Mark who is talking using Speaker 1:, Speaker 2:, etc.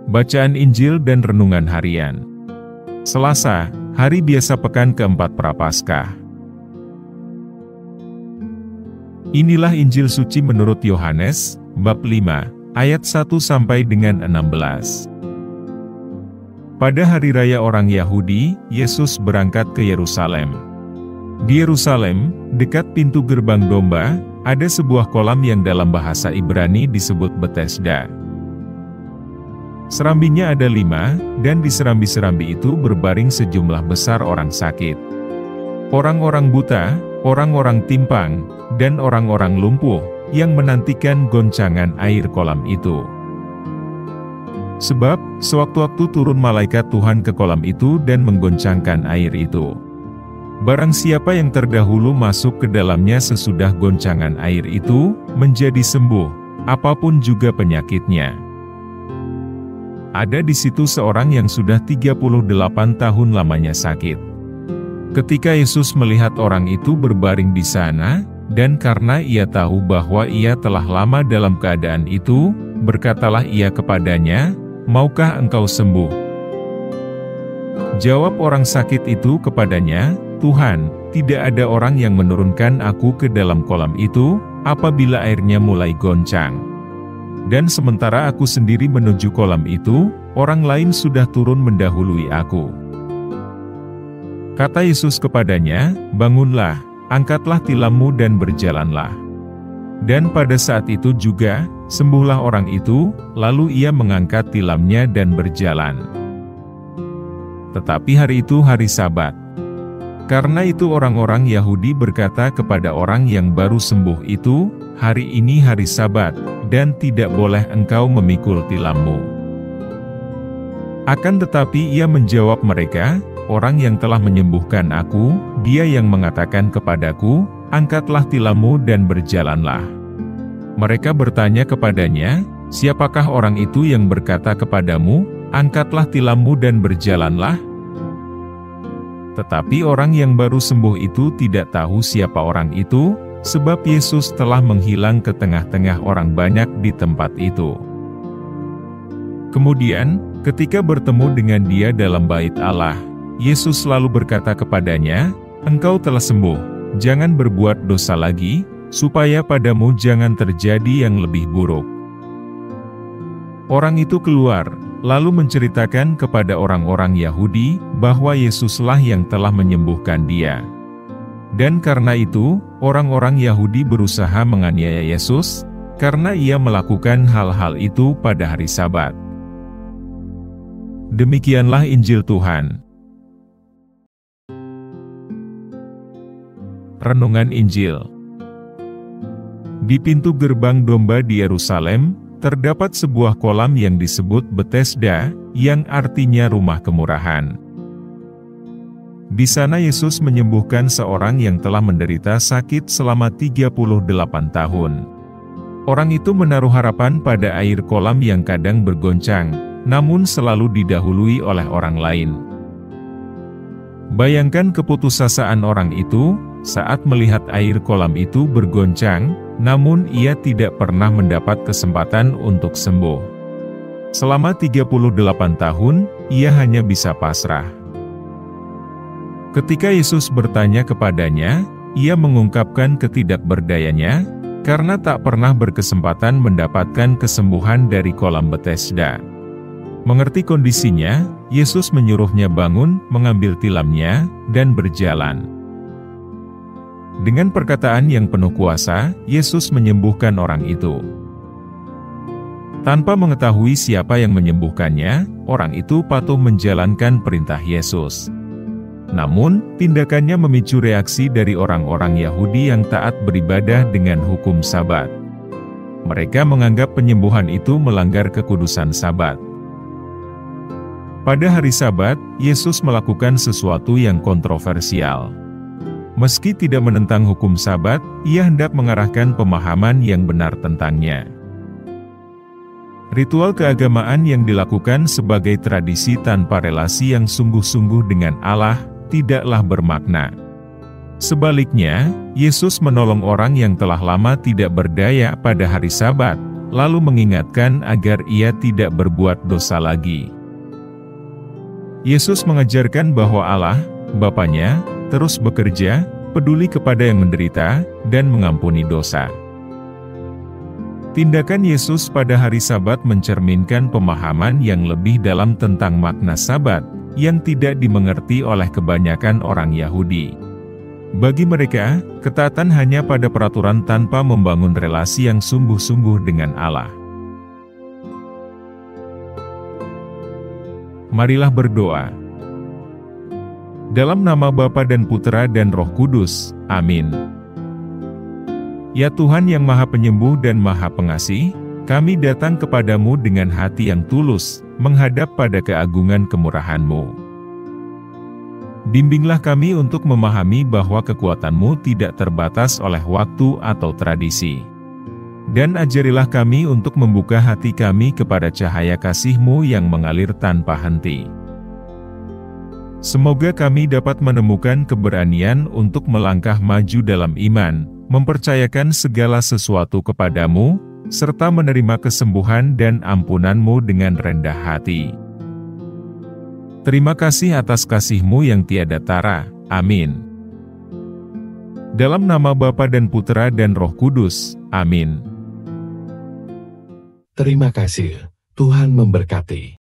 Speaker 1: Bacaan Injil dan Renungan Harian. Selasa, hari biasa pekan keempat Prapaskah. Inilah Injil suci menurut Yohanes, bab 5, ayat 1 sampai dengan 16. Pada hari raya orang Yahudi, Yesus berangkat ke Yerusalem. Di Yerusalem, dekat pintu gerbang domba, ada sebuah kolam yang dalam bahasa Ibrani disebut Betesda. Serambinya ada 5, dan di serambi-serambi itu berbaring sejumlah besar orang sakit. Orang-orang buta, orang-orang timpang, dan orang-orang lumpuh, yang menantikan goncangan air kolam itu. Sebab, sewaktu-waktu turun malaikat Tuhan ke kolam itu dan menggoncangkan air itu. Barang siapa yang terdahulu masuk ke dalamnya sesudah goncangan air itu, menjadi sembuh, apapun juga penyakitnya. Ada di situ seorang yang sudah 38 tahun lamanya sakit. Ketika Yesus melihat orang itu berbaring di sana, dan karena ia tahu bahwa ia telah lama dalam keadaan itu, berkatalah ia kepadanya, "Maukah engkau sembuh?" Jawab orang sakit itu kepadanya, "Tuhan, tidak ada orang yang menurunkan aku ke dalam kolam itu, apabila airnya mulai goncang. Dan sementara aku sendiri menuju kolam itu, orang lain sudah turun mendahului aku." Kata Yesus kepadanya, "Bangunlah, angkatlah tilammu dan berjalanlah." Dan pada saat itu juga, sembuhlah orang itu, lalu ia mengangkat tilamnya dan berjalan. Tetapi hari itu hari Sabat. Karena itu orang-orang Yahudi berkata kepada orang yang baru sembuh itu, "Hari ini hari Sabat, dan tidak boleh engkau memikul tilammu." Akan tetapi ia menjawab mereka, "Orang yang telah menyembuhkan aku, dia yang mengatakan kepadaku, 'Angkatlah tilammu dan berjalanlah.'" Mereka bertanya kepadanya, "Siapakah orang itu yang berkata kepadamu, 'Angkatlah tilammu dan berjalanlah'?" Tetapi orang yang baru sembuh itu tidak tahu siapa orang itu, sebab Yesus telah menghilang ke tengah-tengah orang banyak di tempat itu. Kemudian, ketika bertemu dengan dia dalam bait Allah, Yesus lalu berkata kepadanya, "Engkau telah sembuh, jangan berbuat dosa lagi, supaya padamu jangan terjadi yang lebih buruk." Orang itu keluar, lalu menceritakan kepada orang-orang Yahudi, bahwa Yesuslah yang telah menyembuhkan dia. Dan karena itu, orang-orang Yahudi berusaha menganiaya Yesus, karena ia melakukan hal-hal itu pada hari Sabat. Demikianlah Injil Tuhan. Renungan Injil. Di pintu gerbang domba di Yerusalem, terdapat sebuah kolam yang disebut Betesda, yang artinya rumah kemurahan. Di sana Yesus menyembuhkan seorang yang telah menderita sakit selama 38 tahun. Orang itu menaruh harapan pada air kolam yang kadang bergoncang, namun selalu didahului oleh orang lain. Bayangkan keputusasaan orang itu, saat melihat air kolam itu bergoncang, namun ia tidak pernah mendapat kesempatan untuk sembuh. Selama 38 tahun, ia hanya bisa pasrah. Ketika Yesus bertanya kepadanya, ia mengungkapkan ketidakberdayanya, karena tak pernah berkesempatan mendapatkan kesembuhan dari kolam Betesda. Mengerti kondisinya, Yesus menyuruhnya bangun, mengambil tilamnya, dan berjalan. Dengan perkataan yang penuh kuasa, Yesus menyembuhkan orang itu. Tanpa mengetahui siapa yang menyembuhkannya, orang itu patuh menjalankan perintah Yesus. Namun, tindakannya memicu reaksi dari orang-orang Yahudi yang taat beribadah dengan hukum Sabat. Mereka menganggap penyembuhan itu melanggar kekudusan Sabat. Pada hari Sabat, Yesus melakukan sesuatu yang kontroversial. Meski tidak menentang hukum Sabat, ia hendak mengarahkan pemahaman yang benar tentangnya. Ritual keagamaan yang dilakukan sebagai tradisi tanpa relasi yang sungguh-sungguh dengan Allah, tidaklah bermakna. Sebaliknya, Yesus menolong orang yang telah lama tidak berdaya pada hari Sabat, lalu mengingatkan agar ia tidak berbuat dosa lagi. Yesus mengajarkan bahwa Allah, Bapanya, terus bekerja, peduli kepada yang menderita, dan mengampuni dosa. Tindakan Yesus pada hari Sabat mencerminkan pemahaman yang lebih dalam tentang makna Sabat, yang tidak dimengerti oleh kebanyakan orang Yahudi. Bagi mereka, ketaatan hanya pada peraturan tanpa membangun relasi yang sungguh-sungguh dengan Allah. Marilah berdoa. Dalam nama Bapa dan Putera dan Roh Kudus, amin. Ya Tuhan yang Maha Penyembuh dan Maha Pengasih, kami datang kepadamu dengan hati yang tulus, menghadap pada keagungan kemurahan-Mu. Bimbinglah kami untuk memahami bahwa kekuatan-Mu tidak terbatas oleh waktu atau tradisi. Dan ajarilah kami untuk membuka hati kami kepada cahaya kasih-Mu yang mengalir tanpa henti. Semoga kami dapat menemukan keberanian untuk melangkah maju dalam iman, mempercayakan segala sesuatu kepadamu, serta menerima kesembuhan dan ampunan-Mu dengan rendah hati. Terima kasih atas kasih-Mu yang tiada tara. Amin. Dalam nama Bapa dan Putera dan Roh Kudus. Amin.
Speaker 2: Terima kasih. Tuhan memberkati.